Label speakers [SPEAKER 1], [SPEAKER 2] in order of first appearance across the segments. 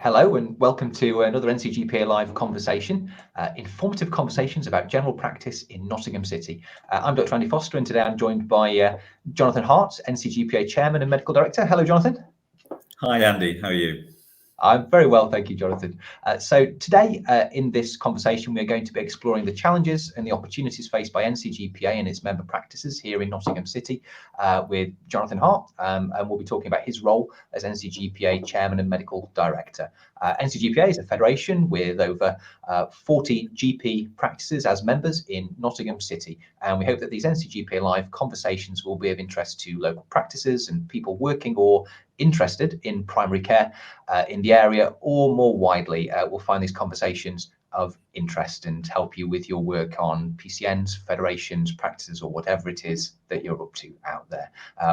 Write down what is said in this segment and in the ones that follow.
[SPEAKER 1] Hello and welcome to another NCGPA live conversation, informative conversations about general practice in Nottingham City. I'm Dr Andy Foster, and today I'm joined by Jonathan Harte, NCGPA Chairman and Medical Director. Hello, Jonathan.
[SPEAKER 2] Hi, Andy. How are you?
[SPEAKER 1] I'm very well, thank you, Jonathan. So today in this conversation, we're going to be exploring the challenges and the opportunities faced by NCGPA and its member practices here in Nottingham City with Jonathan Harte, and we'll be talking about his role as NCGPA Chairman and Medical Director. NCGPA is a federation with over 40 GP practices as members in Nottingham City, and we hope that these NCGPA live conversations will be of interest to local practices and people working or interested in primary care in the area, or more widely will find these conversations of interest and help you with your work on PCNs, federations, practices, or whatever it is that you're up to out there.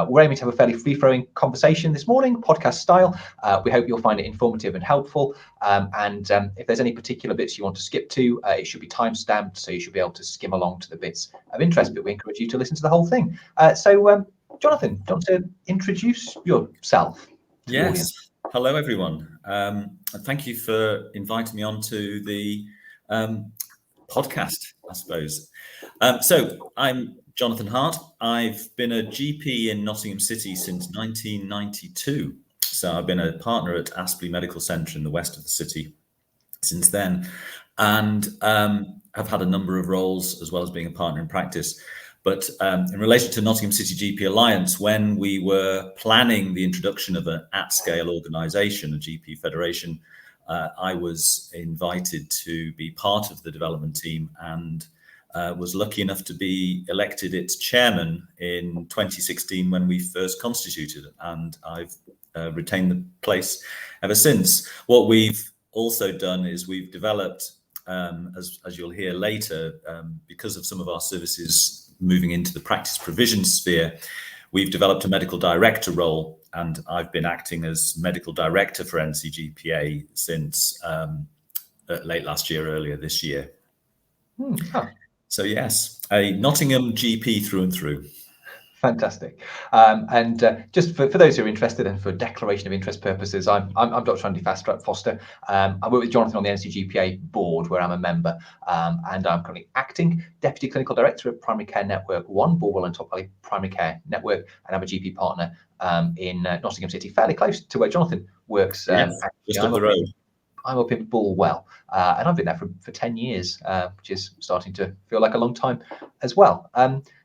[SPEAKER 1] We're aiming to have a fairly free-flowing conversation this morning, podcast style. We hope you'll find it informative and helpful. And if there's any particular bits you want to skip to, it should be time-stamped, so you should be able to skim along to the bits of interest, but we encourage you to listen to the whole thing. Jonathan, do you want to introduce yourself?
[SPEAKER 2] Yes. Hello, everyone. And thank you for inviting me on to the podcast, I suppose. So I'm Jonathan Harte. I've been a GP in Nottingham City since 1992. So I've been a partner at Aspley Medical Centre in the west of the city since then, and have had a number of roles as well as being a partner in practice. But in relation to Nottingham City GP Alliance, when we were planning the introduction of an at-scale organisation, a GP federation, I was invited to be part of the development team and was lucky enough to be elected its chairman in 2016 when we first constituted, and I've retained the place ever since. What we've also done is we've developed, as you'll hear later, because of some of our services moving into the practice provision sphere, we've developed a medical director role, and I've been acting as medical director for NCGPA since late last year, earlier this year. So yes, a Nottingham GP through and through.
[SPEAKER 1] Fantastic. Just for those who are interested and for declaration of interest purposes, I'm Dr. Andy Foster. I work with Jonathan on the NCGPA board, where I'm a member, and I'm currently acting Deputy Clinical Director of Primary Care Network 1, Bulwell and Top Valley Primary Care Network, and I'm a GP partner in Nottingham City, fairly close to where Jonathan works.
[SPEAKER 2] Yes, just up the road.
[SPEAKER 1] I'm up in Bulwell, and I've been there for 10 years, which is starting to feel like a long time as well.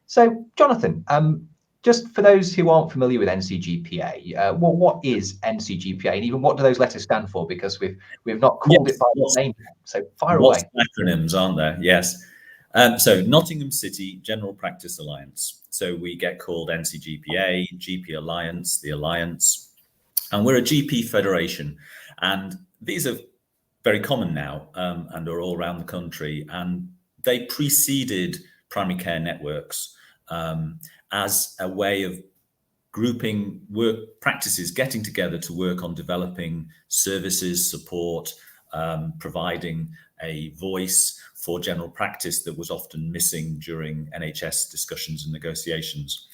[SPEAKER 1] So, Jonathan, just for those who aren't familiar with NCGPA, what is NCGPA, and even what do those letters stand for? Because we've not called it by the name. So fire away.
[SPEAKER 2] Acronyms, aren't there? Yes. So Nottingham City General Practice Alliance. So we get called NCGPA, GP Alliance, the Alliance, and we're a GP federation. And these are very common now and are all around the country. And they preceded primary care networks as a way of grouping work practices, getting together to work on developing services, support, providing a voice for general practice that was often missing during NHS discussions and negotiations.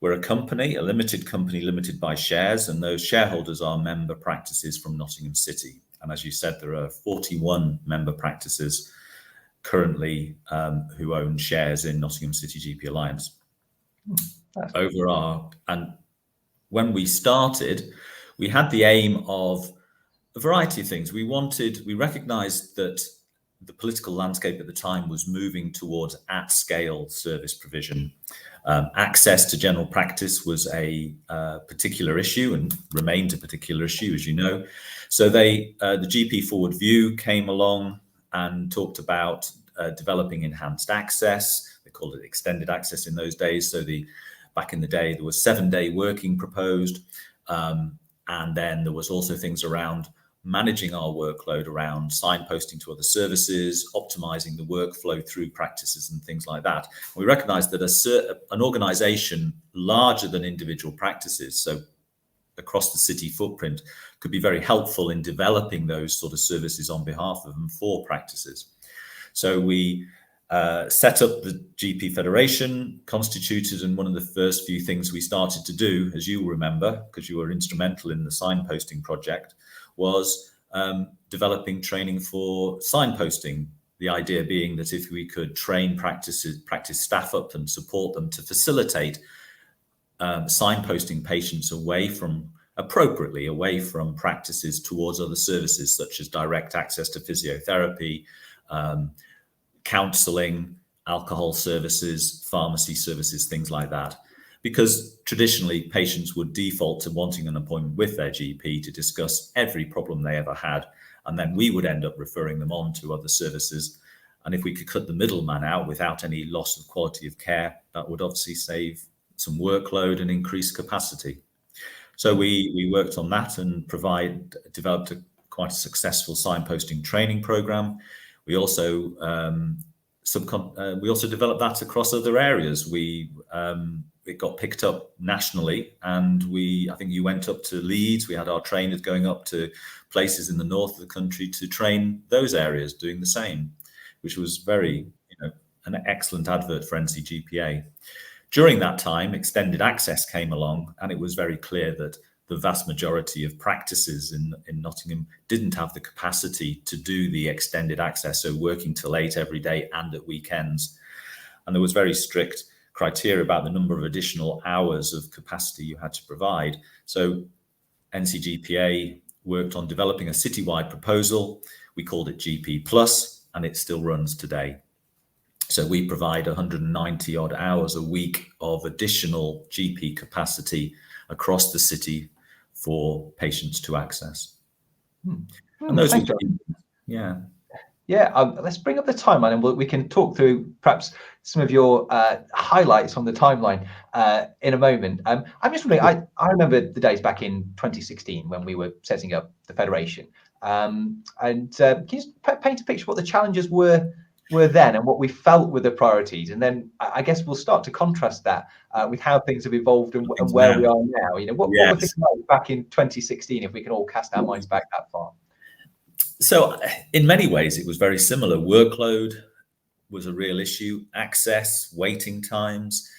[SPEAKER 2] We're a company, a limited company, limited by shares, and those shareholders are member practices from Nottingham City. And as you said, there are 41 member practices currently who own shares in Nottingham City GP Alliance. And when we started, we had the aim of a variety of things. We recognized that the political landscape at the time was moving towards at-scale service provision. Access to general practice was a particular issue and remained a particular issue, as you know. So the GP Forward View came along and talked about developing enhanced access. They called it extended access in those days. So back in the day, there was 7-day working proposed. And then there was also things around managing our workload, around signposting to other services, optimizing the workflow through practices and things like that. We recognized that an organization larger than individual practices, so across the city footprint, could be very helpful in developing those sort of services on behalf of them for practices. So we set up the GP Federation, constituted, and one of the first few things we started to do, as you remember, because you were instrumental in the signposting project, was developing training for signposting. The idea being that if we could train practice staff up and support them to facilitate signposting patients appropriately away from practices towards other services, such as direct access to physiotherapy, counselling, alcohol services, pharmacy services, things like that. Because traditionally patients would default to wanting an appointment with their GP to discuss every problem they ever had, and then we would end up referring them on to other services. And if we could cut the middleman out without any loss of quality of care, that would obviously save some workload and increase capacity. So we worked on that and developed quite a successful signposting training program. We also developed that across other areas. It got picked up nationally, and I think you went up to Leeds. We had our trainers going up to places in the north of the country to train those areas doing the same, which was very, an excellent advert for NCGPA. During that time, extended access came along, and it was very clear that the vast majority of practices in Nottingham didn't have the capacity to do the extended access, so working till 8 every day and at weekends. And there was very strict criteria about the number of additional hours of capacity you had to provide. So NCGPA worked on developing a citywide proposal. We called it GP Plus, and it still runs today. So we provide 190 odd hours a week of additional GP capacity across the city for patients to access. And those are,
[SPEAKER 1] let's bring up the timeline, and we can talk through perhaps some of your highlights on the timeline in a moment. I'm just wondering, I remember the days back in 2016 when we were setting up the Federation. Can you paint a picture of what the challenges were then and what we felt were the priorities? And then I guess we'll start to contrast that with how things have evolved and where we are now. What were things like back in 2016, if we can all cast our minds back that far?
[SPEAKER 2] So in many ways, it was very similar. Workload was a real issue, access, waiting times,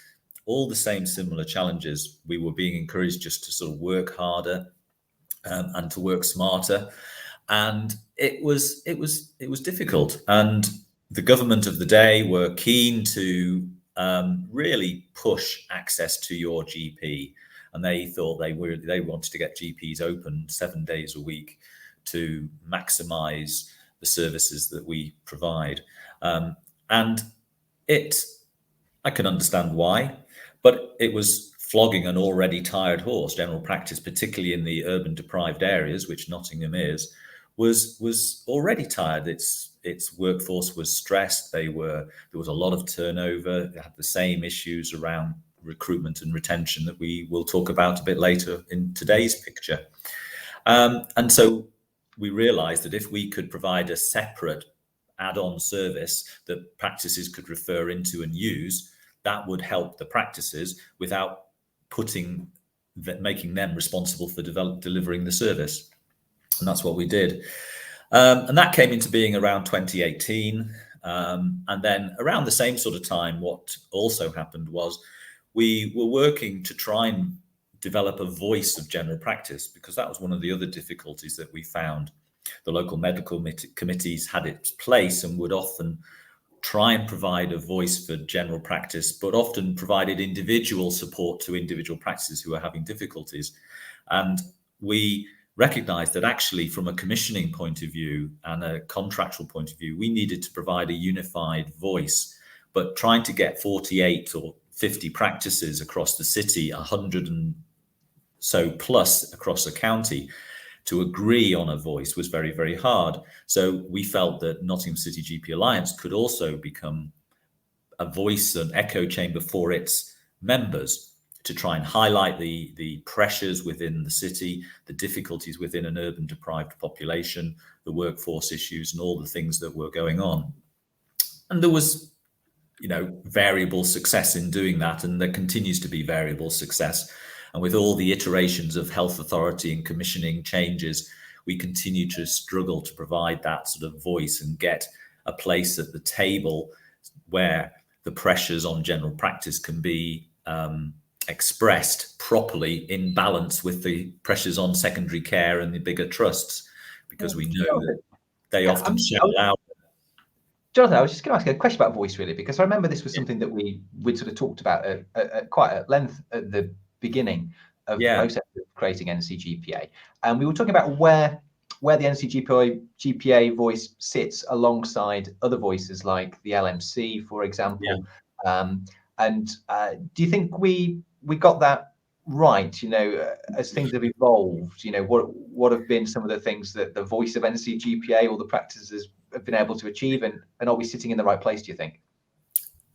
[SPEAKER 2] all the same similar challenges. We were being encouraged just to sort of work harder and to work smarter. And it was difficult. And the government of the day were keen to really push access to your GP. And they thought they wanted to get GPs open 7 days a week to maximize the services that we provide. And I can understand why, but it was flogging an already tired horse. General practice, particularly in the urban deprived areas, which Nottingham is, was already tired. Its workforce was stressed. There was a lot of turnover. They had the same issues around recruitment and retention that we will talk about a bit later in today's picture. And so we realized that if we could provide a separate add-on service that practices could refer into and use, that would help the practices without making them responsible for delivering the service. And that's what we did. And that came into being around 2018. And then around the same sort of time, what also happened was we were working to try and develop a voice of general practice, because that was one of the other difficulties that we found. The local medical committees had its place and would often try and provide a voice for general practice, but often provided individual support to individual practices who are having difficulties. And we recognized that actually from a commissioning point of view and a contractual point of view, we needed to provide a unified voice. But trying to get 48 or 50 practices across the city, 100 and so plus across the county, to agree on a voice was very, very hard. So we felt that Nottingham City GP Alliance could also become a voice, an echo chamber for its members, to try and highlight the pressures within the city, the difficulties within an urban deprived population, the workforce issues and all the things that were going on. And there was, variable success in doing that, and there continues to be variable success. And with all the iterations of health authority and commissioning changes, we continue to struggle to provide that sort of voice and get a place at the table where the pressures on general practice can be expressed properly in balance with the pressures on secondary care and the bigger trusts, because we know that they often shout loud.
[SPEAKER 1] Jonathan, I was just going to ask a question about voice, really, because I remember this was something that we'd sort of talked about at quite at length at the beginning of the process of creating NCGPA, and we were talking about where the NCGPA voice sits alongside other voices like the LMC, for example. And do you think we got that right? You know, as things have evolved, you know, what have been some of the things that the voice of NCGPA or the practices have been able to achieve, and are we sitting in the right place, do you think?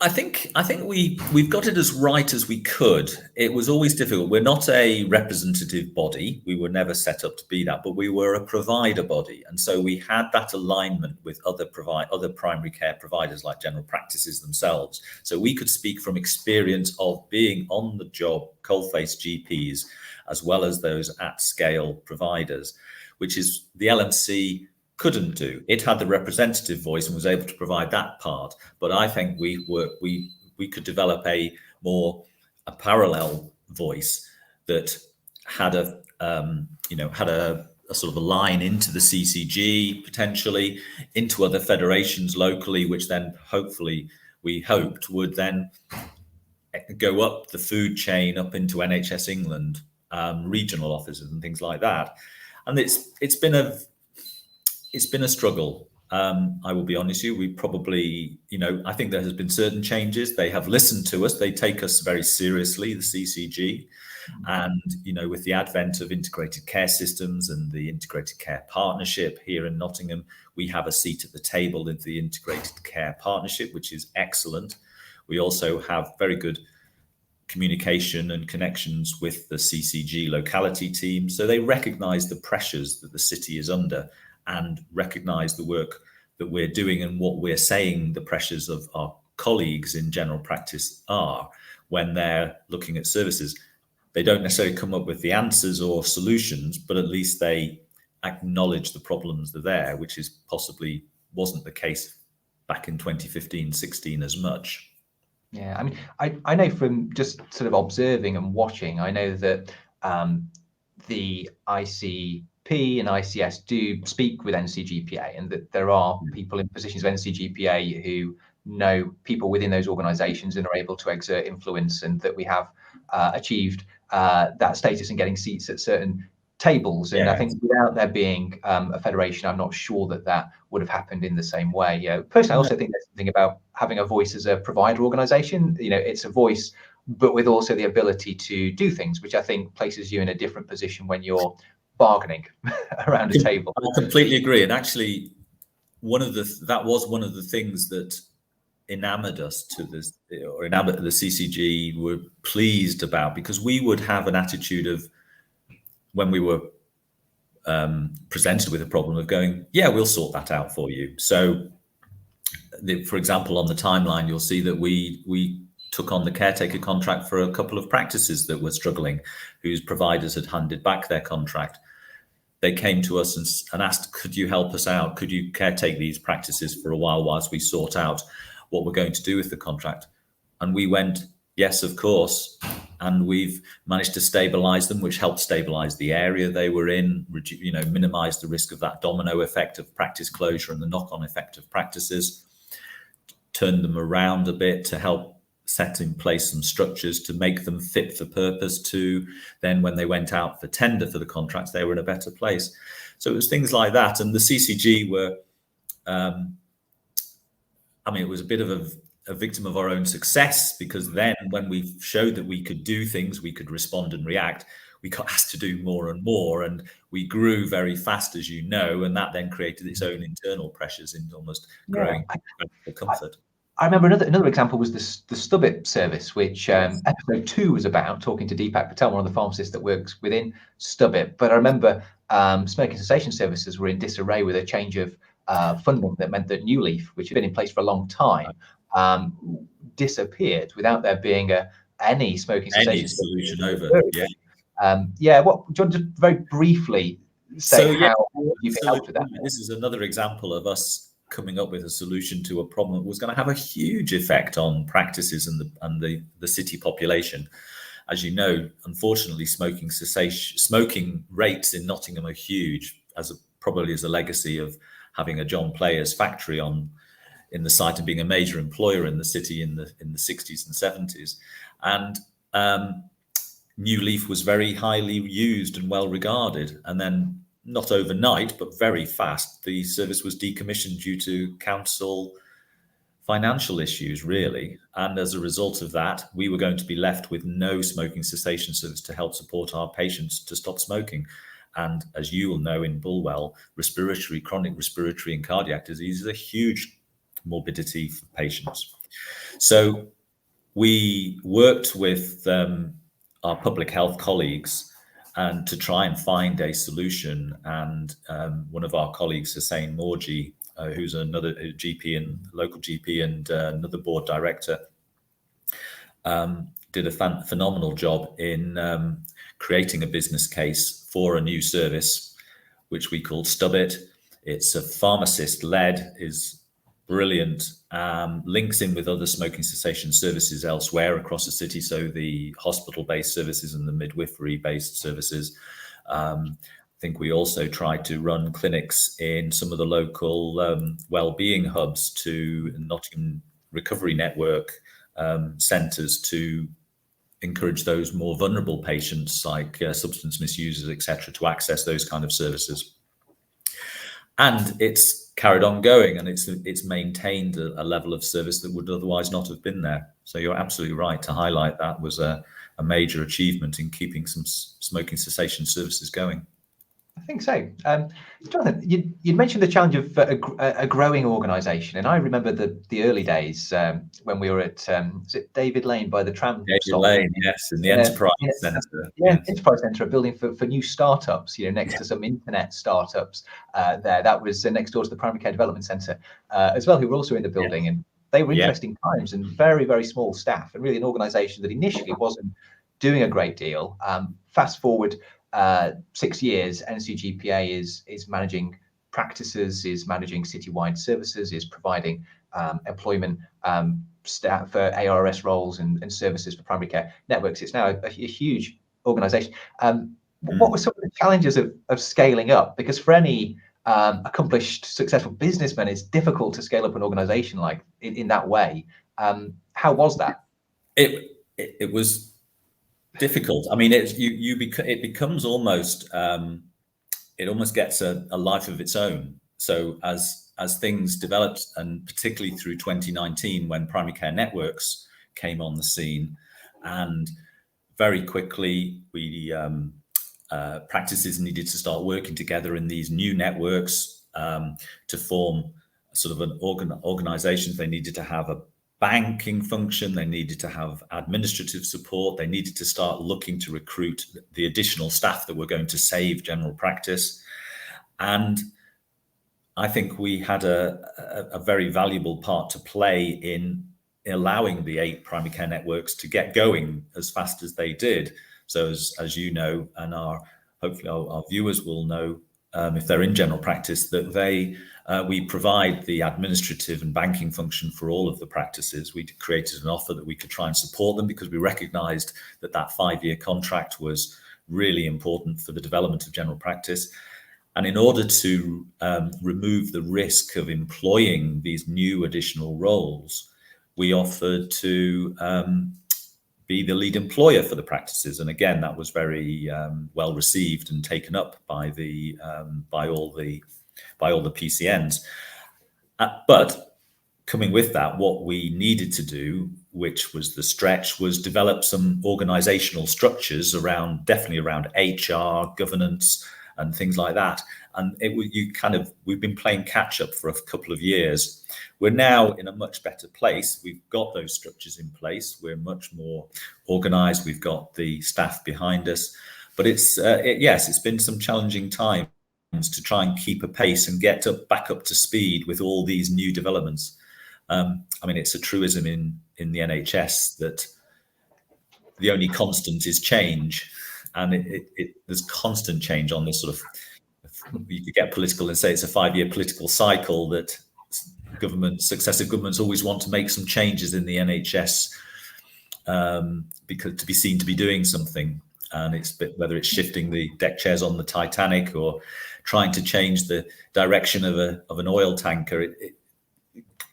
[SPEAKER 2] I think we've got it as right as we could. It was always difficult. We're not a representative body. We were never set up to be that, but we were a provider body, and so we had that alignment with other primary care providers like general practices themselves. So we could speak from experience of being on the job coalface GPs, as well as those at scale providers, which is the LMC couldn't do. It had the representative voice and was able to provide that part. But I think we could develop a parallel voice that had a sort of a line into the CCG, potentially into other federations locally, which then hopefully we hoped would then go up the food chain up into NHS England, regional offices and things like that. And it's been a struggle. I will be honest with you. We probably, I think there has been certain changes. They have listened to us. They take us very seriously, the CCG. And, with the advent of integrated care systems and the integrated care partnership here in Nottingham, we have a seat at the table in the integrated care partnership, which is excellent. We also have very good communication and connections with the CCG locality team. So they recognise the pressures that the city is under and recognise the work that we're doing and what we're saying the pressures of our colleagues in general practice are when they're looking at services. They don't necessarily come up with the answers or solutions, but at least they acknowledge the problems that are there, which is possibly wasn't the case back in 2015-16 as much.
[SPEAKER 1] Yeah, I mean, I know from just sort of observing and watching, I know that the ICP and ICS do speak with NCGPA, and that there are people in positions of NCGPA who know people within those organisations and are able to exert influence, and that we have achieved that status and getting seats at certain tables. And I think without there being a federation, I'm not sure that would have happened in the same way. Personally, I also think there's something about having a voice as a provider organisation. It's a voice, but with also the ability to do things, which I think places you in a different position when you're bargaining around a table.
[SPEAKER 2] I completely agree. And actually, that was one of the things that enamored us to this, or enamored the CCG were pleased about, because we would have an attitude of, when we were presented with a problem, of going, yeah, we'll sort that out for you. So, for example, on the timeline, you'll see that we took on the caretaker contract for a couple of practices that were struggling, whose providers had handed back their contract. They came to us and asked, could you help us out? Could you caretake these practices for a while whilst we sort out what we're going to do with the contract? And we went, yes, of course. And we've managed to stabilize them, which helped stabilize the area they were in, minimize the risk of that domino effect of practice closure and the knock-on effect of practices, turn them around a bit to help set in place some structures to make them fit for purpose, to then when they went out for tender for the contracts, they were in a better place. So it was things like that. And the CCG were, it was a bit of a victim of our own success, because then when we showed that we could do things, we could respond and react, we got asked to do more and more, and we grew very fast, as you know, and that then created its own internal pressures in almost growing comfort.
[SPEAKER 1] I remember another example was the Stubbit service, which episode 2 was about, talking to Deepak Patel, one of the pharmacists that works within Stubbit. But I remember smoking cessation services were in disarray with a change of funding that meant that New Leaf, which had been in place for a long time, disappeared without there being any smoking cessation
[SPEAKER 2] solution over.
[SPEAKER 1] What, do you want to very briefly say how you've helped with that?
[SPEAKER 2] This is another example of us coming up with a solution to a problem that was going to have a huge effect on practices and the city population. As you know, unfortunately, smoking rates in Nottingham are huge as a probably as a legacy of having a John Player's factory in the site and being a major employer in the city in the 60s and 70s. And New Leaf was very highly used and well regarded. And then not overnight, but very fast, the service was decommissioned due to council financial issues, really. And as a result of that, we were going to be left with no smoking cessation service to help support our patients to stop smoking. And as you will know, in Bulwell, chronic respiratory and cardiac disease is a huge morbidity for patients. So we worked with our public health colleagues and to try and find a solution. And one of our colleagues, Hussein Morji, who's another GP and local GP and another board director, did a phenomenal job in creating a business case for a new service, which we called Stubbit. It's a pharmacist-led, is brilliant, links in with other smoking cessation services elsewhere across the city, so the hospital-based services and the midwifery-based services. I think we also tried to run clinics in some of the local well-being hubs to Nottingham Recovery Network centres to encourage those more vulnerable patients like substance misusers, etc., to access those kind of services. And it's carried on going, and it's maintained a level of service that would otherwise not have been there. So you're absolutely right to highlight that was a major achievement in keeping some smoking cessation services going.
[SPEAKER 1] I think so. Jonathan, you mentioned the challenge of a growing organisation, and I remember the early days when we were at is it David Lane by the tram stop?
[SPEAKER 2] Lane, yes, in the Enterprise Centre.
[SPEAKER 1] Yeah, yes. Enterprise Centre, a building for new startups, next to some internet startups there. That was next door to the Primary Care Development Centre as well, who were also in the building. And they were interesting times and very, very small staff, and really an organisation that initially wasn't doing a great deal. Fast forward 6 years, NCGPA is managing practices, is managing citywide services, is providing employment staff for ARS roles and services for primary care networks. It's now a huge organisation. What were some of the challenges of scaling up? Because for any accomplished, successful businessman, it's difficult to scale up an organisation like in that way. How was that?
[SPEAKER 2] It was difficult. I mean, it becomes almost it almost gets a life of its own. So as things developed, and particularly through 2019 when primary care networks came on the scene, and very quickly we practices needed to start working together in these new networks to form sort of an organization. They needed to have a banking function, they needed to have administrative support, they needed to start looking to recruit the additional staff that were going to save general practice. And I think we had a very valuable part to play in allowing the 8 primary care networks to get going as fast as they did. So as you know, and hopefully our viewers will know, if they're in general practice, that we provide the administrative and banking function for all of the practices. We created an offer that we could try and support them because we recognized that 5-year contract was really important for the development of general practice. And in order to remove the risk of employing these new additional roles, we offered to be the lead employer for the practices. And again, that was very well received and taken up by all the PCNs. But coming with that, what we needed to do, which was the stretch, was develop some organizational structures definitely around HR, governance, and things like that. And we've been playing catch up for a couple of years. We're now in a much better place. We've got those structures in place. We're much more organized. We've got the staff behind us. But it's been some challenging times to try and keep a pace and get back up to speed with all these new developments. I mean, it's a truism in the NHS that the only constant is change, and there's constant change on this sort of. You could get political and say it's a 5-year political cycle that successive governments always want to make some changes in the NHS because to be seen to be doing something. and whether it's shifting the deck chairs on the Titanic or trying to change the direction of an oil tanker.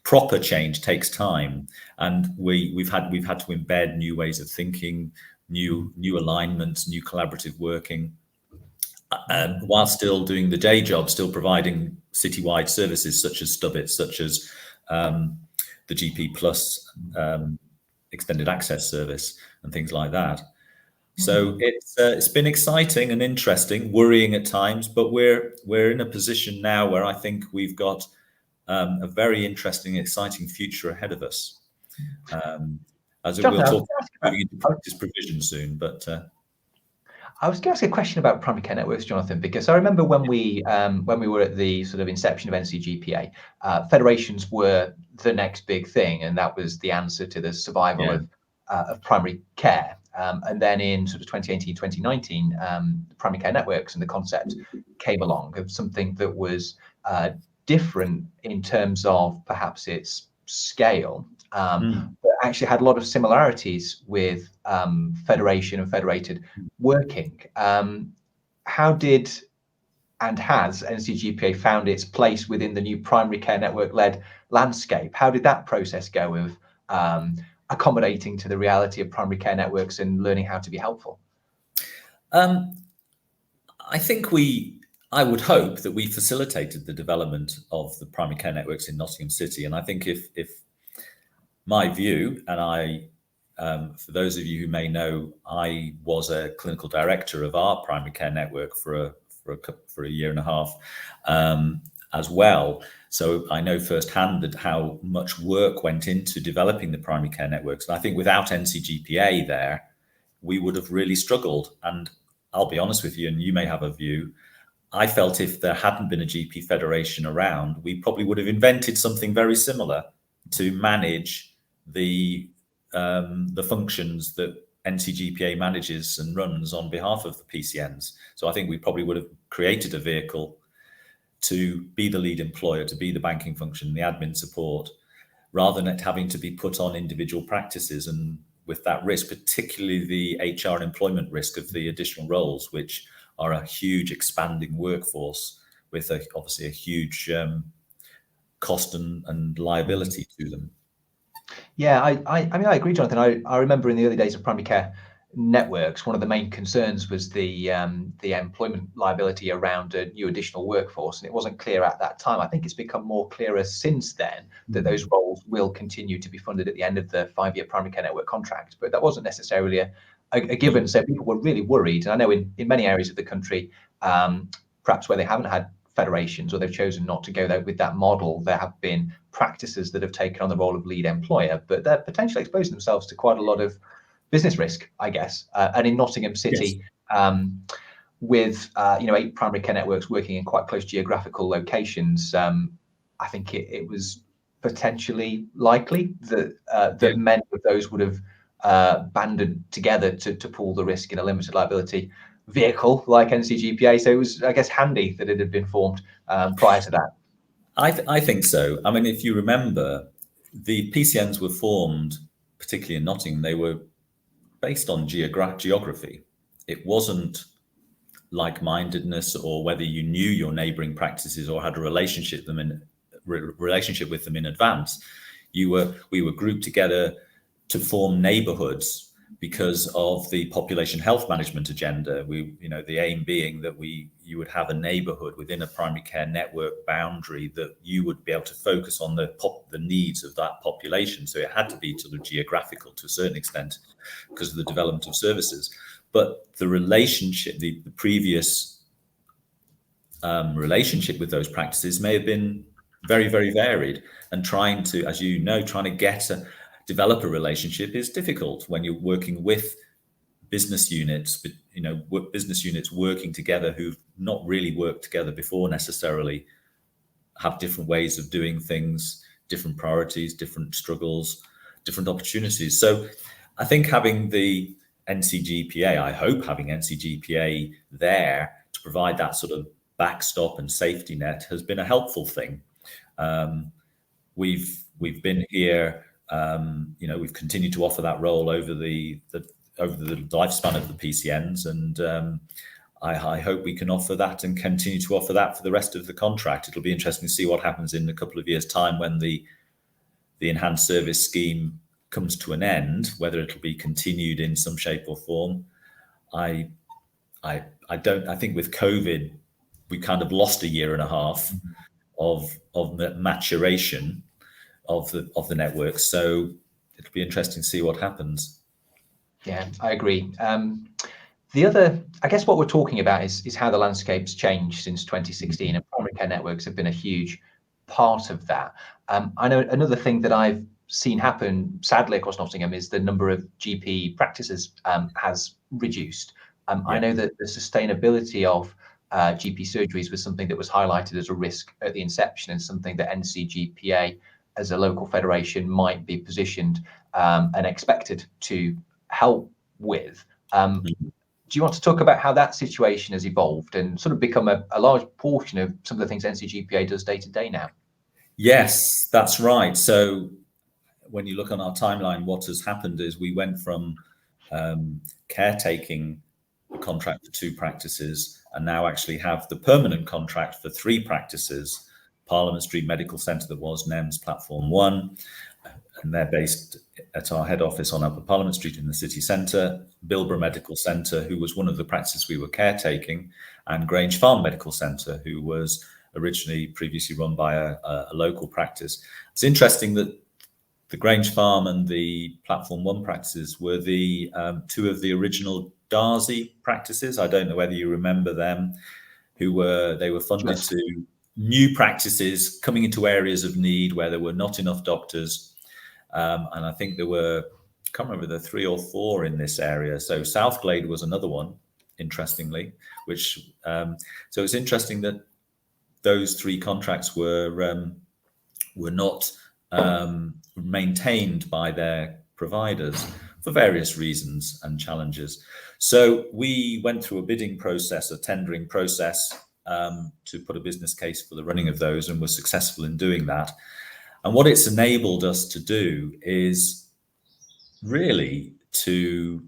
[SPEAKER 2] Proper change takes time, and we've had to embed new ways of thinking, new alignments, new collaborative working, while still doing the day job, still providing citywide services such as Stubbit, such as the GP Plus extended access service and things like that. So it's been exciting and interesting, worrying at times, but we're in a position now where I think we've got a very interesting, exciting future ahead of us. As Jonathan, we'll talk about moving into practice provision soon, but
[SPEAKER 1] I was going to ask a question about primary care networks, Jonathan, because I remember when we were at the sort of inception of NCGPA, federations were the next big thing, and that was the answer to the survival of primary care. And then in sort of 2018, 2019, the primary care networks and the concept came along of something that was different in terms of perhaps its scale, but actually had a lot of similarities with federation and federated working. How did and has NCGPA found its place within the new primary care network-led landscape? How did that process go of accommodating to the reality of primary care networks and learning how to be helpful?
[SPEAKER 2] I would hope that we facilitated the development of the primary care networks in Nottingham City. And I think if my view, and for those of you who may know, I was a clinical director of our primary care network for a year and a half as well. So I know firsthand that how much work went into developing the primary care networks. And I think without NCGPA there, we would have really struggled. And I'll be honest with you, and you may have a view, I felt if there hadn't been a GP federation around, we probably would have invented something very similar to manage the functions that NCGPA manages and runs on behalf of the PCNs. So I think we probably would have created a vehicle to be the lead employer, to be the banking function, the admin support, rather than it having to be put on individual practices, and with that risk, particularly the HR and employment risk of the additional roles, which are a huge expanding workforce with obviously a huge cost and liability to them.
[SPEAKER 1] Yeah, I mean, I agree, Jonathan. I remember in the early days of primary care networks, one of the main concerns was the employment liability around a new additional workforce, and it wasn't clear at that time. I think it's become more clearer since then that those roles will continue to be funded at the end of the 5-year primary care network contract, but that wasn't necessarily a given. So people were really worried, and I know in many areas of the country, perhaps where they haven't had federations or they've chosen not to go there with that model, there have been practices that have taken on the role of lead employer, but they're potentially exposing themselves to quite a lot of business risk, I guess. And in Nottingham City, with 8 primary care networks working in quite close geographical locations, I think it was potentially likely that many of those would have banded together to pool the risk in a limited liability vehicle like NCGPA. So it was, I guess, handy that it had been formed prior to that.
[SPEAKER 2] I think so. I mean, if you remember, the PCNs were formed, particularly in Nottingham, they were based on geography. It wasn't like-mindedness or whether you knew your neighbouring practices or had a relationship with them in advance. We were grouped together to form neighbourhoods because of the population health management agenda. The aim being that you would have a neighbourhood within a primary care network boundary that you would be able to focus on the needs of that population. So it had to be sort of geographical to a certain extent because of the development of services. But the relationship, the previous relationship with those practices may have been very, very varied, and trying to, as you know, develop a relationship is difficult when you're working with business units, business units working together who've not really worked together before necessarily, have different ways of doing things, different priorities, different struggles, different opportunities. So I think having the NCGPA, I hope having NCGPA there to provide that sort of backstop and safety net has been a helpful thing. We've been here, we've continued to offer that role over the over the lifespan of the PCNs, and I hope we can offer that and continue to offer that for the rest of the contract. It'll be interesting to see what happens in a couple of years' time when the enhanced service scheme comes to an end, whether it'll be continued in some shape or form. I think with COVID, we kind of lost a year and a half of the maturation of the network. So it'll be interesting to see what happens.
[SPEAKER 1] Yeah, I agree. The other, I guess what we're talking about is how the landscape's changed since 2016, and primary care networks have been a huge part of that. I know another thing that I've seen happen, sadly, across Nottingham, is the number of GP practices has reduced. I know that the sustainability of GP surgeries was something that was highlighted as a risk at the inception, and something that NCGPA as a local federation might be positioned and expected to help with. Do you want to talk about how that situation has evolved and sort of become a large portion of some of the things NCGPA does day to day now?
[SPEAKER 2] Yes, that's right. So when you look on our timeline, what has happened is we went from caretaking contract for 2 practices and now actually have the permanent contract for 3 practices. Parliament Street Medical Centre, that was NEMS Platform 1, and they're based at our head office on Upper Parliament Street in the city centre. Bilborough Medical Centre, who was one of the practices we were caretaking, and Grange Farm Medical Centre, who was originally previously run by a local practice. It's interesting that the Grange Farm and the Platform 1 practices were the 2 of the original Darcy practices. I don't know whether you remember them, they were funded to new practices coming into areas of need where there were not enough doctors. And I think there were, I can't remember, there 3 or 4 in this area. So Southglade was another one, interestingly, which, so it's interesting that those 3 contracts were not maintained by their providers for various reasons and challenges. So we went through a bidding process, a tendering process, to put a business case for the running of those, and were successful in doing that. And what it's enabled us to do is really to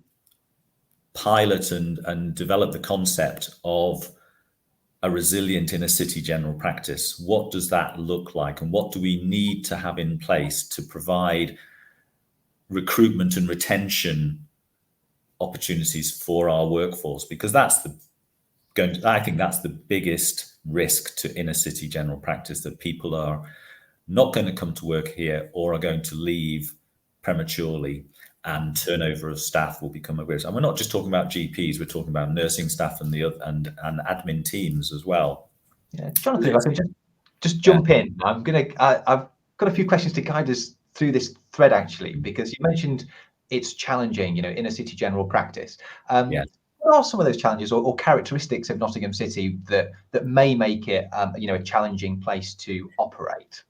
[SPEAKER 2] pilot and develop the concept of a resilient inner city general practice. What does that look like? And what do we need to have in place to provide recruitment and retention opportunities for our workforce? Because I think that's the biggest risk to inner city general practice, that people are not going to come to work here or are going to leave prematurely, and turnover of staff will become a risk. And we're not just talking about GPs, we're talking about nursing staff and admin teams as well.
[SPEAKER 1] Yeah, Jonathan, if I can just jump in. I've got a few questions to guide us through this thread, actually, because you mentioned it's challenging, inner city general practice. What are some of those challenges or characteristics of Nottingham City that may make it a challenging place to operate?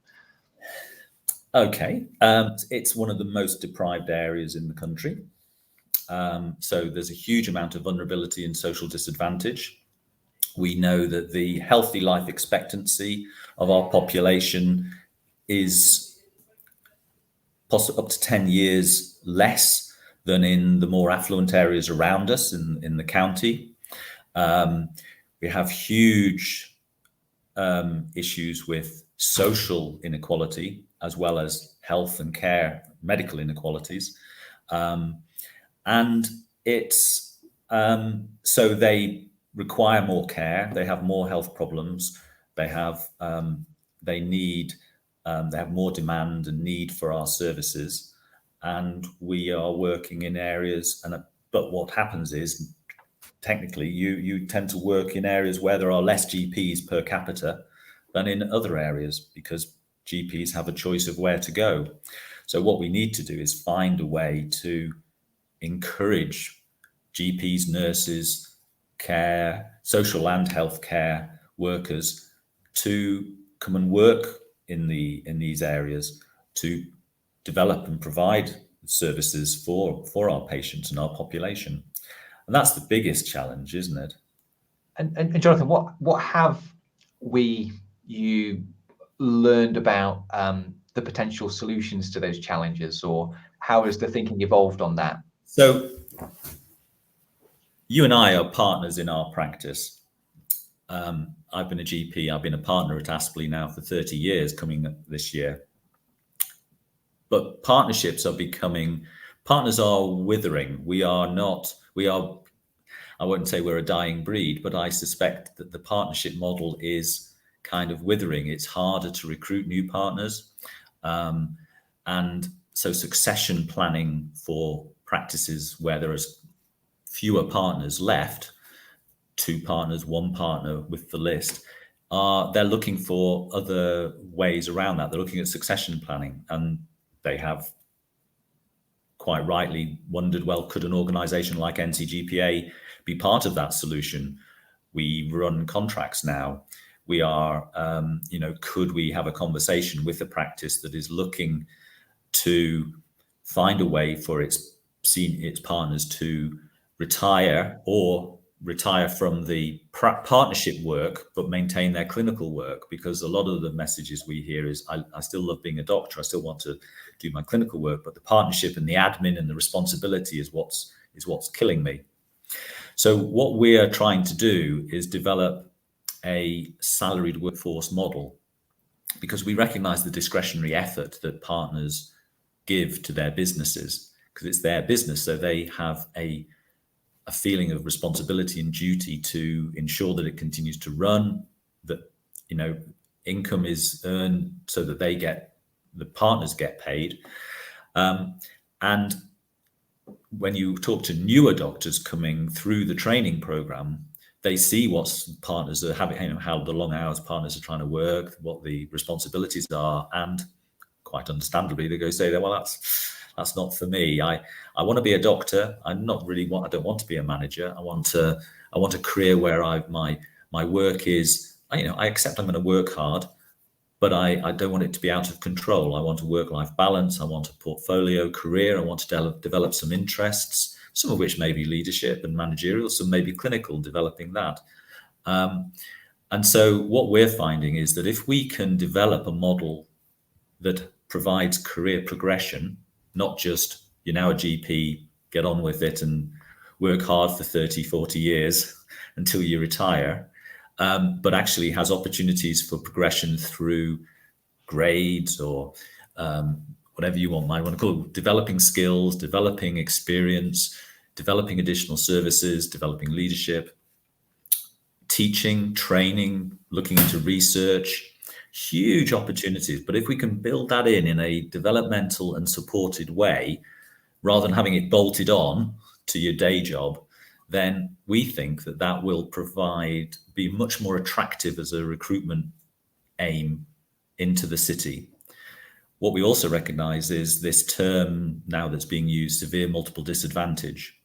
[SPEAKER 2] Okay, it's one of the most deprived areas in the country. So there's a huge amount of vulnerability and social disadvantage. We know that the healthy life expectancy of our population is up to 10 years less than in the more affluent areas around us in the county. We have huge issues with social inequality, as well as health and care, medical inequalities. And it's so they require more care, they have more health problems, they have more demand and need for our services. And we are working in areas, but what happens is, technically, you tend to work in areas where there are less GPs per capita than in other areas, because GPs have a choice of where to go. So what we need to do is find a way to encourage GPs, nurses, social and health care workers to come and work in these areas, to develop and provide services for our patients and our population. And that's the biggest challenge, isn't it?
[SPEAKER 1] And Jonathan, what have you learned about the potential solutions to those challenges, or how has the thinking evolved on that?
[SPEAKER 2] So You and I are partners in our practice. I've been a GP, I've been a partner at Aspley now for 30 years coming up this year. But partnerships are partners are withering. I wouldn't say we're a dying breed, but I suspect that the partnership model is kind of withering. It's harder to recruit new partners. And so succession planning for practices where there is fewer partners left, 2 partners, 1 partner with the list, they're looking for other ways around that. They're looking at succession planning, and they have quite rightly wondered, well, could an organization like NCGPA be part of that solution? We run contracts now. We are, could we have a conversation with a practice that is looking to find a way for its partners to retire from the partnership work, but maintain their clinical work? Because a lot of the messages we hear is, I still love being a doctor, I still want to do my clinical work, but the partnership and the admin and the responsibility is what's killing me. So what we're trying to do is develop a salaried workforce model, because we recognize the discretionary effort that partners give to their businesses, because it's their business, so they have a feeling of responsibility and duty to ensure that it continues to run, that income is earned so that the partners get paid. And when you talk to newer doctors coming through the training program, they see what partners are having, how the long hours partners are trying to work, what the responsibilities are, and quite understandably they go say, well, that's not for me. I want to be a doctor. I don't want to be a manager. I want a career where my work is, I accept I'm going to work hard, but I don't want it to be out of control. I want a work-life balance. I want a portfolio career. I want to develop some interests, some of which may be leadership and managerial, some may be clinical, developing that. And so what we're finding is that if we can develop a model that provides career progression, not just, you're now a GP, get on with it and work hard for 30, 40 years until you retire, but actually has opportunities for progression through grades or whatever you might want to call it, developing skills, developing experience, developing additional services, developing leadership, teaching, training, looking into research, huge opportunities. But if we can build that in a developmental and supported way, rather than having it bolted on to your day job, then we think that will be much more attractive as a recruitment aim into the city. What we also recognize is this term now that's being used, severe multiple disadvantage.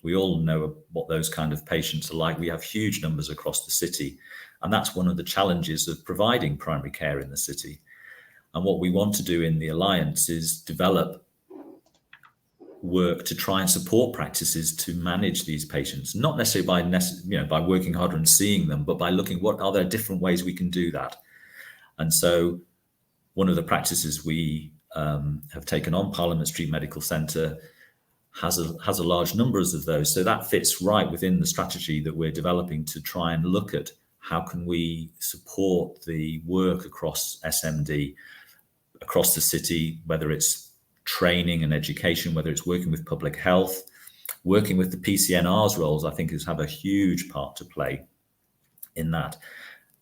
[SPEAKER 2] We all know what those kind of patients are like. We have huge numbers across the city, and that's one of the challenges of providing primary care in the city. And what we want to do in the Alliance is develop work to try and support practices to manage these patients, not necessarily by working harder and seeing them, but by looking what are there different ways we can do that. And so one of the practices we have taken on, Parliament Street Medical Centre, has a large numbers of those. So that fits right within the strategy that we're developing to try and look at how can we support the work across SMD, across the city, whether it's training and education, whether it's working with public health, working with the PCNR's roles, I think have a huge part to play in that,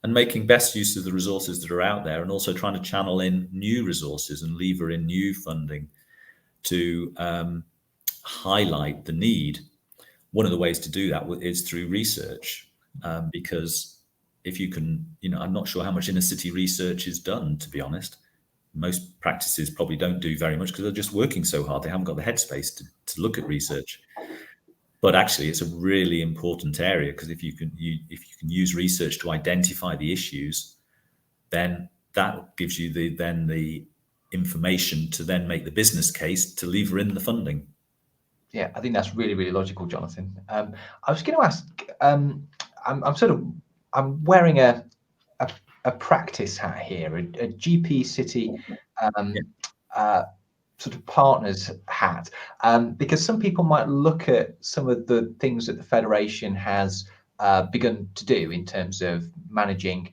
[SPEAKER 2] and making best use of the resources that are out there, and also trying to channel in new resources and lever in new funding to highlight the need. One of the ways to do that is through research, because if you can, I'm not sure how much inner city research is done, to be honest. Most practices probably don't do very much because they're just working so hard. They haven't got the headspace to look at research. But actually, it's a really important area, because if you can use research to identify the issues, then that gives you the information to then make the business case to lever in the funding.
[SPEAKER 1] Yeah, I think that's really, really logical, Jonathan. I was going to ask, I'm wearing a practice hat here, a GP city sort of partner's hat, because some people might look at some of the things that the Federation has begun to do in terms of managing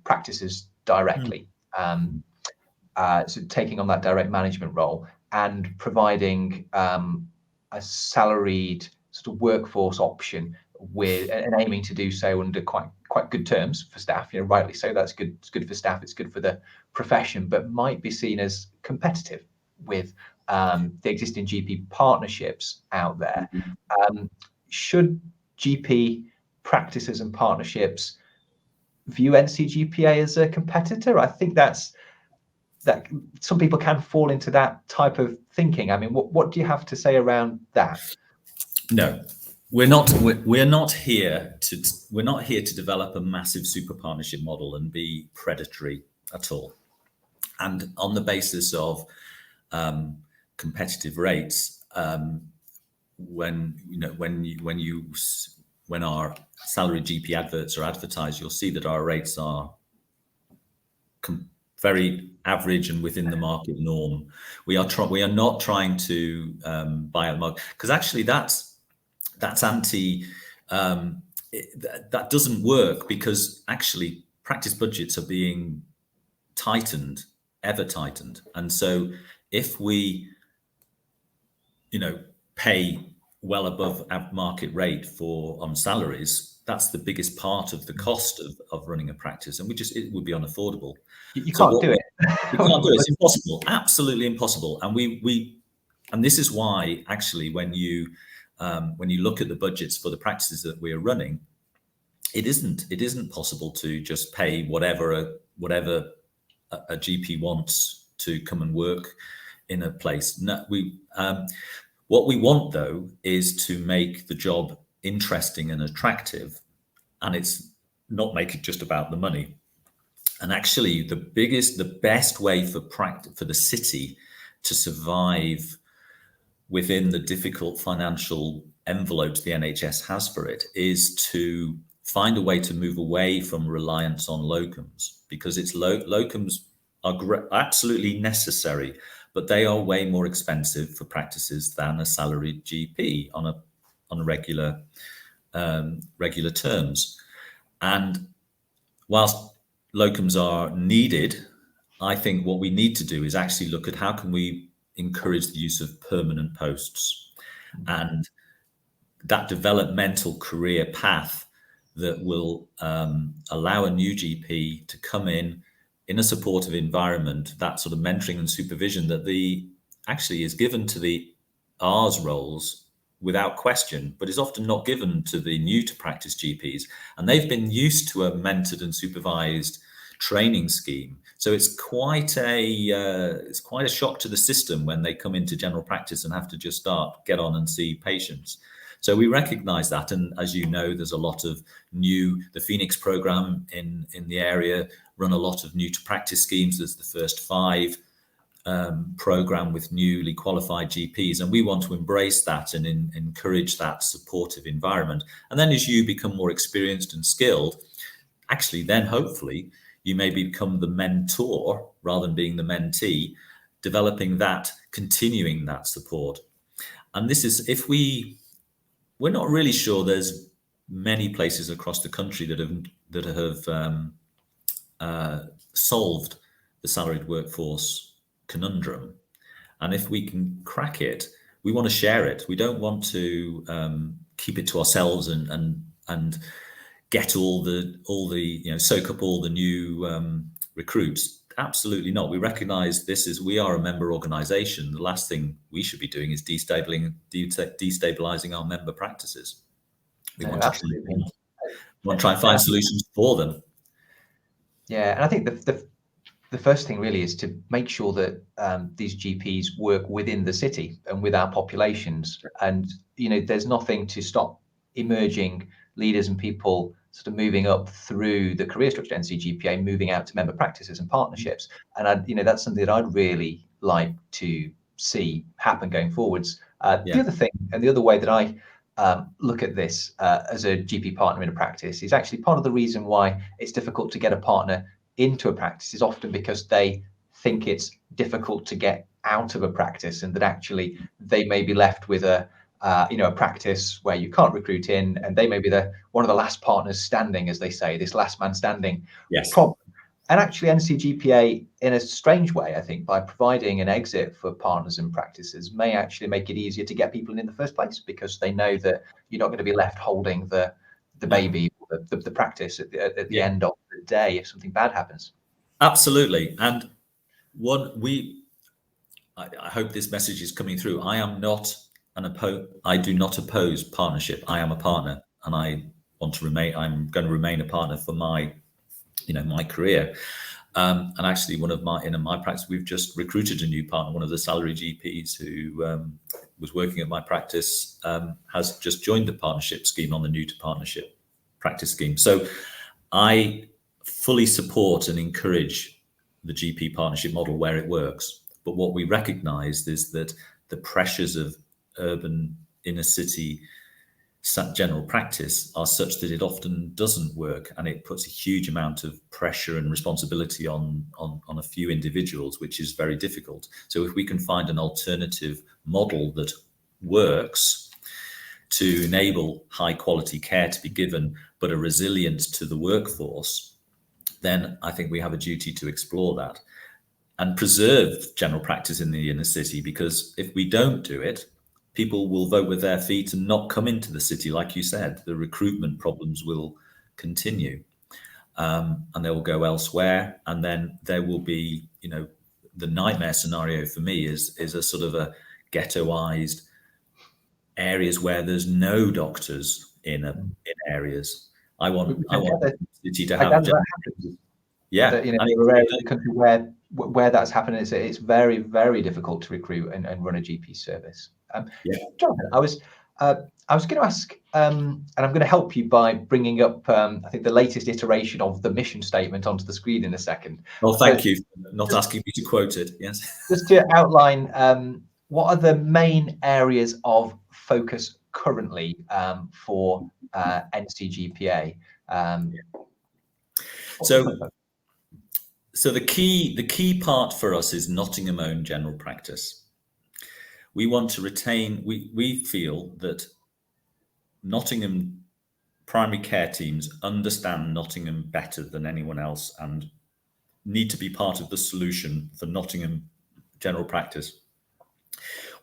[SPEAKER 1] practices directly, so taking on that direct management role and providing a salaried sort of workforce option with and aiming to do so under quite good terms for staff. You know, rightly so. That's good. It's good for staff. It's good for the profession, but might be seen as competitive with the existing GP partnerships out there. Should GP practices and partnerships view NCGPA as a competitor? I think that some people can fall into that type of thinking. I mean, what do you have to say around that?
[SPEAKER 2] No, we're not here to develop a massive super partnership model and be predatory at all. And on the basis of competitive rates, when our salary GP adverts are advertised, you'll see that our rates are very average and within the market norm. We are not trying to buy a market, because actually that's anti. That doesn't work, because actually practice budgets are being ever tightened, and so if we, pay well above market rate on salaries, that's the biggest part of the cost of running a practice, and it would be unaffordable.
[SPEAKER 1] You can't do it.
[SPEAKER 2] You can't do it. It's impossible, absolutely impossible. And this is why actually when you look at the budgets for the practices that we're running, it isn't possible to just pay whatever a GP wants to come and work in a place. No, what we want though is to make the job interesting and attractive, and it's not make it just about the money. And actually the best way for the city to survive within the difficult financial envelopes the NHS has for it is to find a way to move away from reliance on locums, because locums are absolutely necessary, but they are way more expensive for practices than a salaried GP on a regular terms. And whilst locums are needed, I think what we need to do is actually look at how can we encourage the use of permanent posts and that developmental career path that will allow a new GP to come in a supportive environment, that sort of mentoring and supervision that actually is given to the R's roles without question, but is often not given to the new to practice GPs. And they've been used to a mentored and supervised training scheme. So it's quite a shock to the system when they come into general practice and have to just get on and see patients. So we recognize that. And as you know, there's a lot of the Phoenix program in the area run a lot of new to practice schemes. There's the First 5 program with newly qualified GPs. And we want to embrace that and encourage that supportive environment. And then as you become more experienced and skilled, actually then hopefully you may become the mentor rather than being the mentee, developing that, continuing that support. And this is, we're not really sure there's many places across the country that have solved the salaried workforce conundrum. And if we can crack it, we want to share it. We don't want to keep it to ourselves and get soak up all the new recruits. Absolutely not. We recognize we are a member organization. The last thing we should be doing is destabilizing our member practices. We want to try and find solutions for them.
[SPEAKER 1] Yeah, and I think the first thing really is to make sure that these GPs work within the city and with our populations. And there's nothing to stop emerging leaders and people sort of moving up through the career structure at NCGPA, moving out to member practices and partnerships. And that's something that I'd really like to see happen going forwards. The other thing, and the other way that I look at this as a GP partner in a practice, is actually part of the reason why it's difficult to get a partner into a practice is often because they think it's difficult to get out of a practice, and that actually they may be left with a practice where you can't recruit in, and they may be one of the last partners standing, as they say, this last man standing problem. And actually NCGPA, in a strange way, I think, by providing an exit for partners and practices, may actually make it easier to get people in the first place, because they know that you're not going to be left holding the baby, the practice at the end of the day if something bad happens.
[SPEAKER 2] Absolutely. And I hope this message is coming through. I do not oppose partnership. I am a partner, and I'm going to remain a partner for my career. And actually, in my practice, we've just recruited a new partner. One of the salary GPs who was working at my practice has just joined the partnership scheme on the new to partnership practice scheme. So I fully support and encourage the GP partnership model where it works. But what we recognise is that the pressures of urban inner city general practice are such that it often doesn't work, and it puts a huge amount of pressure and responsibility on a few individuals, which is very difficult. So if we can find an alternative model that works to enable high quality care to be given, but a resilience to the workforce, then I think we have a duty to explore that and preserve general practice in the inner city, because if we don't do it, people will vote with their feet and not come into the city. Like you said, the recruitment problems will continue, and they will go elsewhere. And then there will be, the nightmare scenario for me is a sort of a ghettoized areas where there's no doctors in areas. I want the city to have.
[SPEAKER 1] Yeah, we're in the country where that's happening. It's very, very difficult to recruit and run a GP service. Jonathan, I was going to ask, and I'm going to help you by bringing up, I think, the latest iteration of the mission statement onto the screen in a second.
[SPEAKER 2] Well, thank you for not asking me to quote it. Yes.
[SPEAKER 1] Just to outline, what are the main areas of focus currently for NCGPA?
[SPEAKER 2] So the key part for us is Nottingham own general practice. We want to retain, we feel that Nottingham primary care teams understand Nottingham better than anyone else and need to be part of the solution for Nottingham general practice.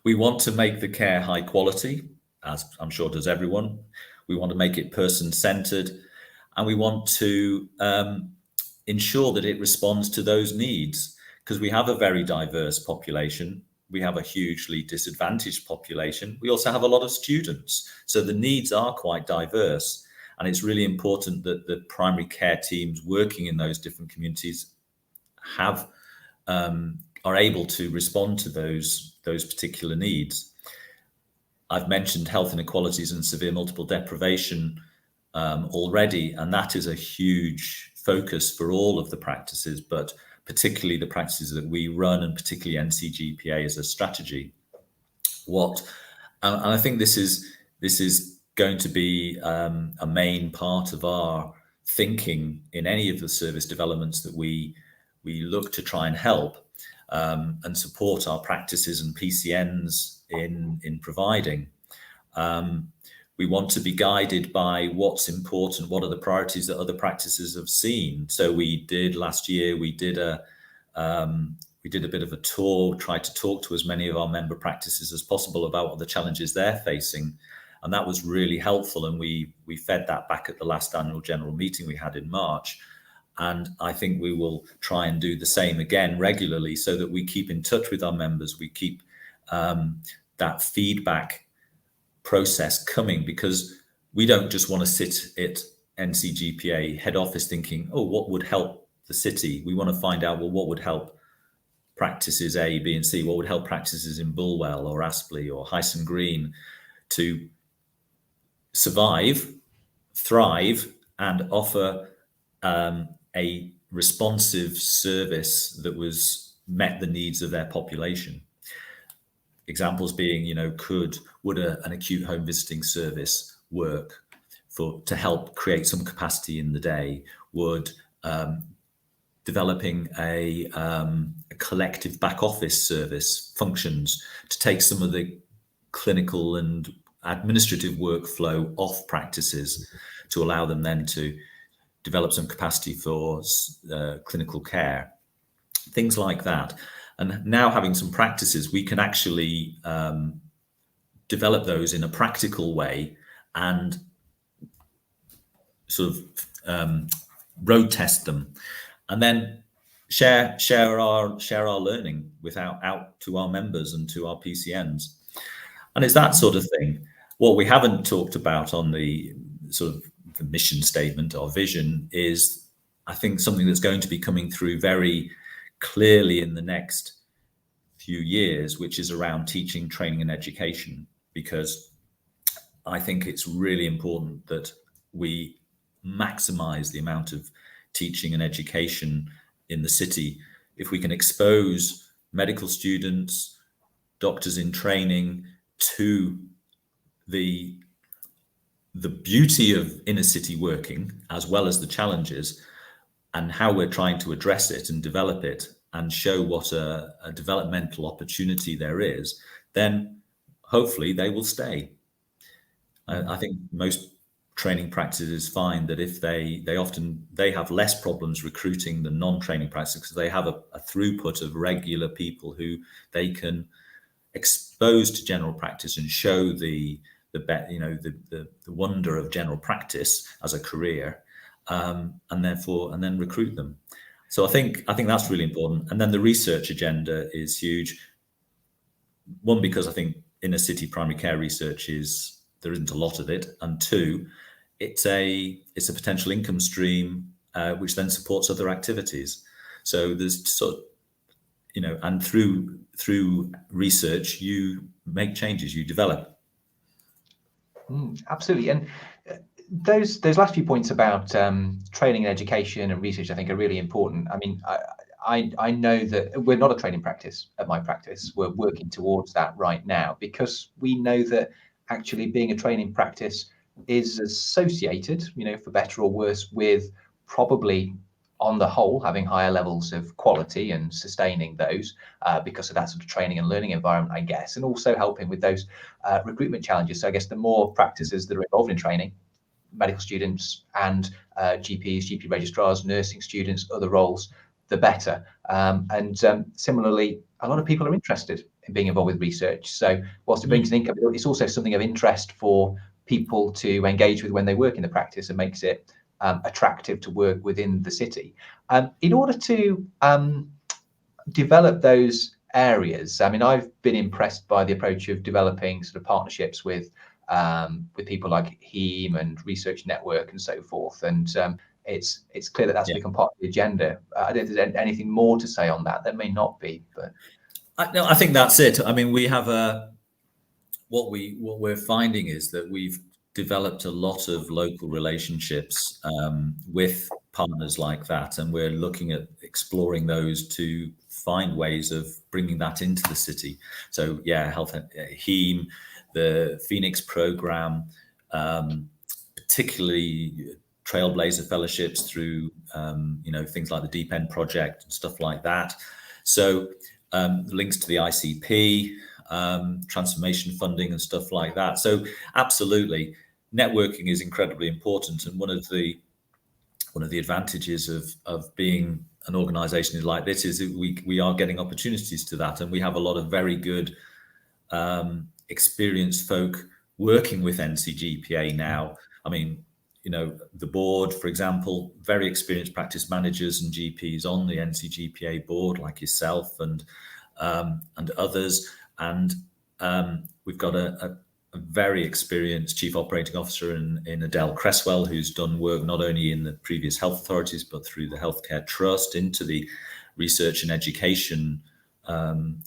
[SPEAKER 2] We want to make the care high quality, as I'm sure does everyone. We want to make it person-centered, and we want to ensure that it responds to those needs, because we have a very diverse population. We have a hugely disadvantaged population. We also have a lot of students. So the needs are quite diverse. And it's really important that the primary care teams working in those different communities are able to respond to those particular needs. I've mentioned health inequalities and severe multiple deprivation already, and that is a huge focus for all of the practices, but particularly the practices that we run, and particularly NCGPA as a strategy. And I think this is going to be a main part of our thinking in any of the service developments that we look to try and help and support our practices and PCNs in providing. We want to be guided by what's important, what are the priorities that other practices have seen. So last year, we did a bit of a tour, tried to talk to as many of our member practices as possible about what the challenges they're facing. And that was really helpful. And we fed that back at the last annual general meeting we had in March. And I think we will try and do the same again regularly, so that we keep in touch with our members. We keep that feedback process coming, because we don't just want to sit at NCGPA head office thinking, oh, what would help the city? We want to find out, well, what would help practices A, B, and C? What would help practices in Bulwell or Aspley or Hyson Green to survive, thrive, and offer a responsive service that met the needs of their population? Examples being, would an acute home visiting service work to help create some capacity in the day? Would developing a collective back office service functions to take some of the clinical and administrative workflow off practices to allow them then to develop some capacity for clinical care, things like that. And now having some practices, we can actually develop those in a practical way and sort of road test them, and then share our learning out to our members and to our PCNs. And it's that sort of thing. What we haven't talked about on the sort of the mission statement or vision is, I think, something that's going to be coming through very clearly in the next few years, which is around teaching, training, and education, because I think it's really important that we maximize the amount of teaching and education in the city. If we can expose medical students, doctors in training to the beauty of inner city working, as well as the challenges and how we're trying to address it and develop it, and show what a developmental opportunity there is, then hopefully they will stay. I think most training practices find that if they have less problems recruiting than non-training practices, because they have a throughput of regular people who they can expose to general practice and show the wonder of general practice as a career, and then recruit them. So I think that's really important. And then the research agenda is huge. One, because I think inner city primary care research there isn't a lot of it, and two, it's a potential income stream which then supports other activities. So there's sort of, and through research you make changes, you develop.
[SPEAKER 1] Absolutely. And those last few points about training and education and research, I think, are really important. I mean, I know that we're not a training practice at my practice. We're working towards that right now, because we know that actually being a training practice is associated, for better or worse, with probably on the whole having higher levels of quality and sustaining those because of that sort of training and learning environment, I guess, and also helping with those recruitment challenges. So I guess the more practices that are involved in training, medical students and GPs, GP registrars, nursing students, other roles, the better. And similarly, a lot of people are interested in being involved with research. So whilst it brings an income, it's also something of interest for people to engage with when they work in the practice, and makes it attractive to work within the city. In order to develop those areas, I mean, I've been impressed by the approach of developing sort of partnerships with people like HEAM and Research Network and so forth. And it's clear that that's become part of the agenda. I don't know if there's anything more to say on that. There may not be, but
[SPEAKER 2] I think that's it. I mean, we have what we're finding is that we've developed a lot of local relationships with partners like that, and we're looking at exploring those to find ways of bringing that into the city. So health, HEAM, the Phoenix program, particularly Trailblazer fellowships through things like the Deep End project and stuff like that. So links to the ICP, transformation funding and stuff like that. So absolutely, networking is incredibly important, and one of the advantages of being an organization like this is that we are getting opportunities to that, and we have a lot of very good experienced folk working with NCGPA now. I mean, the board, for example, very experienced practice managers and GPs on the NCGPA board, like yourself and others, and we've got a very experienced chief operating officer in Adele Cresswell, who's done work not only in the previous health authorities but through the Healthcare Trust into the research and education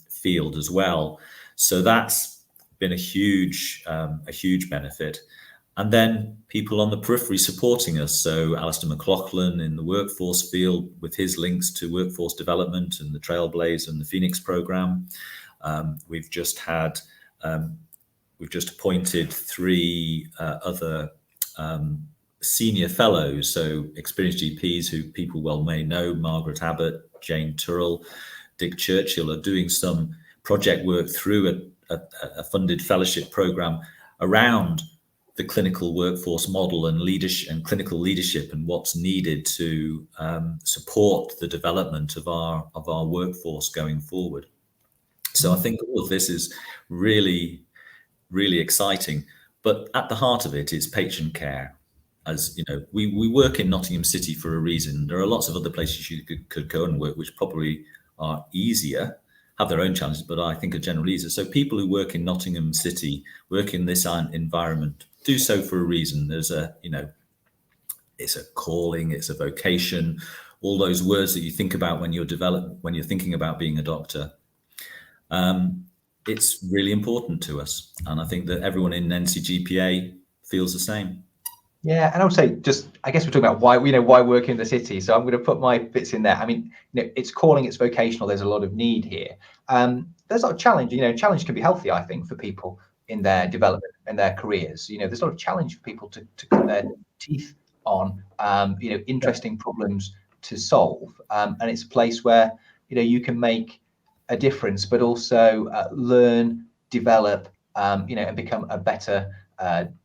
[SPEAKER 2] field as well. So that's been a huge benefit. And then people on the periphery supporting us. So Alistair McLaughlin in the workforce field with his links to workforce development and the Trailblazer and the Phoenix program. We've just appointed 3 other senior fellows, so experienced GPs who people well may know, Margaret Abbott, Jane Turrell, Dick Churchill, are doing some project work through a funded fellowship program around the clinical workforce model and leadership and clinical leadership and what's needed to support the development of our workforce going forward. So I think all of this is really, really exciting. But at the heart of it is patient care. As you know, we work in Nottingham City for a reason. There are lots of other places you could go and work, which probably are easier, have their own challenges, but I think are generally easier. So people who work in Nottingham City, work in this environment, do so for a reason. There's it's a calling, it's a vocation, all those words that you think about when you're thinking about being a doctor. It's really important to us, and I think that everyone in NCGPA feels the same.
[SPEAKER 1] Yeah, and I would say, I guess we're talking about why work in the city. So I'm going to put my bits in there. I mean, it's calling, it's vocational. There's a lot of need here. There's a lot of challenge. Challenge can be healthy, I think, for people in their development and their careers. There's a lot of challenge for people to cut their teeth on. Interesting problems to solve, and it's a place where you can make a difference, but also learn, develop, and become a better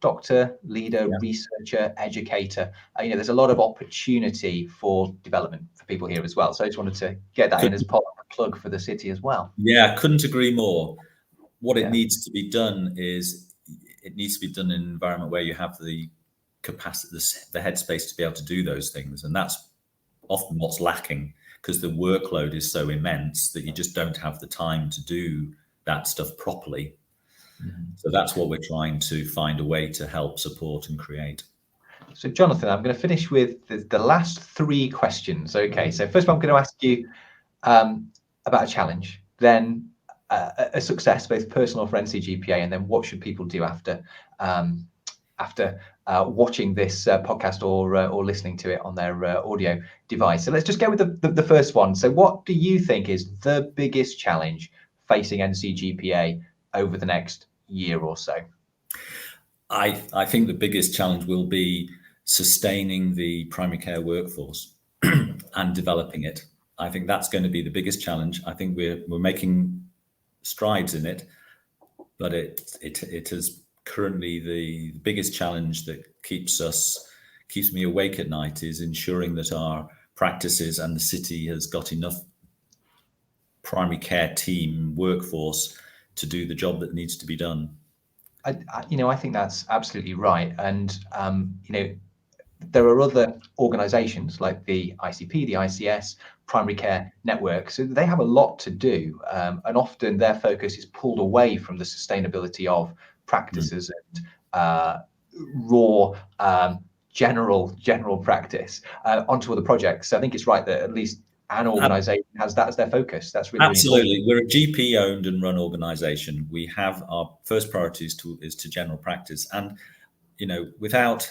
[SPEAKER 1] doctor, leader, researcher, educator. There's a lot of opportunity for development for people here as well. So I just wanted to get that in as part of a plug for the city as well.
[SPEAKER 2] Yeah, couldn't agree more. What it needs to be done is it needs to be done in an environment where you have the capacity, the headspace to be able to do those things. And that's often what's lacking, because the workload is so immense that you just don't have the time to do that stuff properly. So that's what we're trying to find a way to help support and create.
[SPEAKER 1] So Jonathan, I'm going to finish with the last three questions. Okay, so first of all, I'm going to ask you about a challenge, then a success, both personal for NCGPA, and then what should people do after watching this podcast or listening to it on their audio device. So let's just go with the first one. So what do you think is the biggest challenge facing NCGPA over the next year or so?
[SPEAKER 2] I think the biggest challenge will be sustaining the primary care workforce and developing it. I think that's going to be the biggest challenge. I think we're making strides in it, but it is currently the biggest challenge that keeps me awake at night, is ensuring that our practices and the city has got enough primary care team workforce to do the job that needs to be done.
[SPEAKER 1] I think that's absolutely right. And, there are other organizations like the ICP, the ICS, primary care network. So they have a lot to do. And often their focus is pulled away from the sustainability of practices and raw general practice onto other projects. So I think it's right that at least an organization has that as their focus. That's really
[SPEAKER 2] absolutely. We're a GP owned and run organization. We have our first priority is to general practice, and without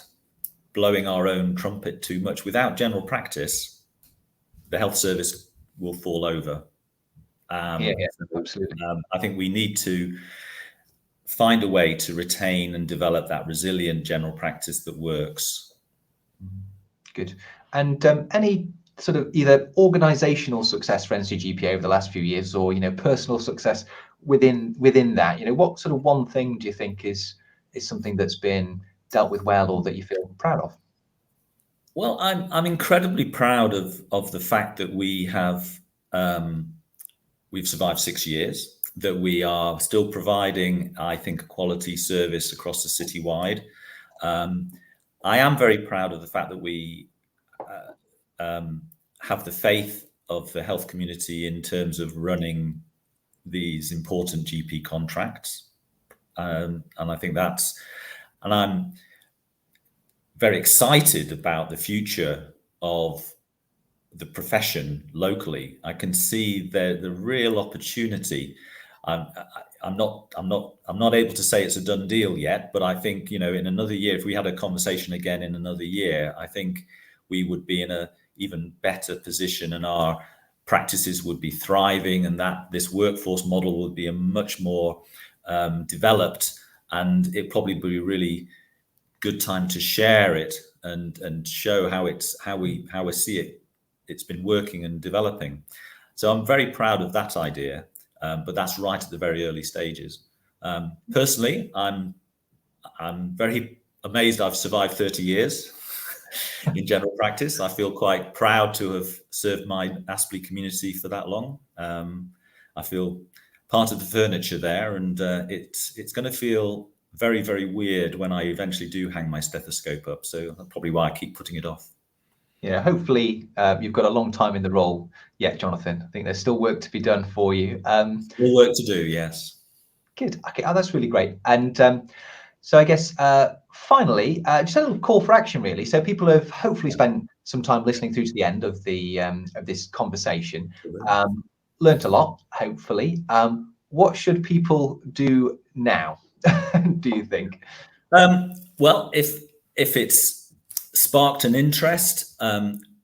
[SPEAKER 2] blowing our own trumpet too much, without general practice, the health service will fall over.
[SPEAKER 1] Absolutely.
[SPEAKER 2] I think we need to find a way to retain and develop that resilient general practice that works.
[SPEAKER 1] Good. And any sort of either organizational success for NCGPA over the last few years, or personal success within that, what sort of one thing do you think is something that's been dealt with well, or that you feel proud of?
[SPEAKER 2] Well, I'm incredibly proud of the fact that we have we've survived 6 years, that we are still providing, I think, a quality service across the citywide. I am very proud of the fact that we have the faith of the health community in terms of running these important GP contracts. And I think and I'm very excited about the future of the profession locally. I can see the real opportunity. I'm not able to say it's a done deal yet, but I think, in another year, if we had a conversation again in another year, I think we would be in a even better position, and our practices would be thriving, and that this workforce model would be a much more developed, and it probably be a really good time to share it and show how we see it's been working and developing. So I'm very proud of that idea, but that's right at the very early stages. Personally, I'm very amazed I've survived 30 years in general practice. I feel quite proud to have served my Aspley community for that long. I feel part of the furniture there, and it's going to feel very, very weird when I eventually do hang my stethoscope up. So that's probably why I keep putting it off.
[SPEAKER 1] Yeah, hopefully you've got a long time in the role yet, Jonathan. I think there's still work to be done for you.
[SPEAKER 2] Still work to do, yes.
[SPEAKER 1] Good. Okay, that's really great. And so I guess finally, just a little call for action, really. So people have hopefully spent some time listening through to the end of the of this conversation, learnt a lot, hopefully. What should people do now, do you think?
[SPEAKER 2] Well, if it's sparked an interest,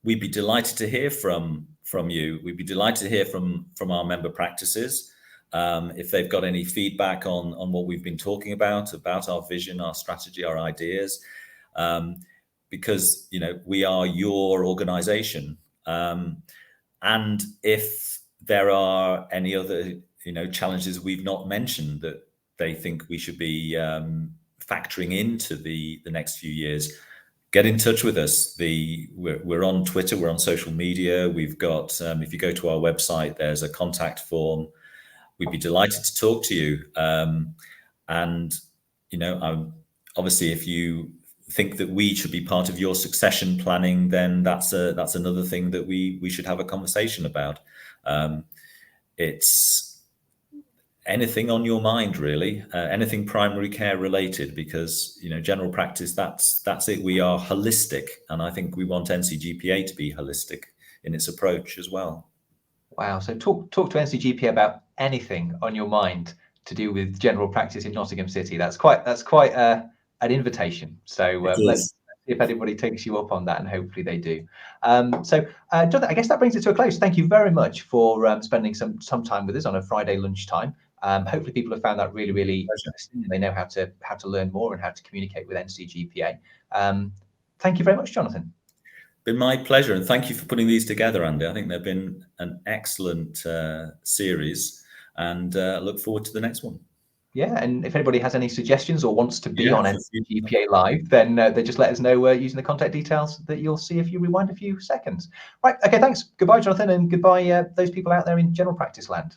[SPEAKER 2] we'd be delighted to hear from you. We'd be delighted to hear from our member practices. If they've got any feedback on what we've been talking about our vision, our strategy, our ideas, because we are your organization, and if there are any other challenges we've not mentioned that they think we should be factoring into the next few years, get in touch with us. We're on Twitter, we're on social media. We've got if you go to our website, there's a contact form. We'd be delighted to talk to you. And obviously, if you think that we should be part of your succession planning, then that's another thing that we should have a conversation about. It's anything on your mind, really, anything primary care related, because general practice, that's it. We are holistic, and I think we want NCGPA to be holistic in its approach as well.
[SPEAKER 1] Wow. So talk to NCGPA about anything on your mind to do with general practice in Nottingham City. That's quite an invitation. So let's see if anybody takes you up on that, and hopefully they do. Jonathan, I guess that brings it to a close. Thank you very much for spending some time with us on a Friday lunchtime. Hopefully people have found that really, really interesting, and they know how to learn more and how to communicate with NCGPA. Thank you very much, Jonathan.
[SPEAKER 2] Been my pleasure, and thank you for putting these together, Andy. I think they've been an excellent series, and look forward to the next one. Yeah, and if anybody has any suggestions or wants to be on NCGPA Live, then they just let us know using the contact details that you'll see if you rewind a few seconds. Right, okay, thanks. Goodbye, Jonathan, and goodbye those people out there in general practice land.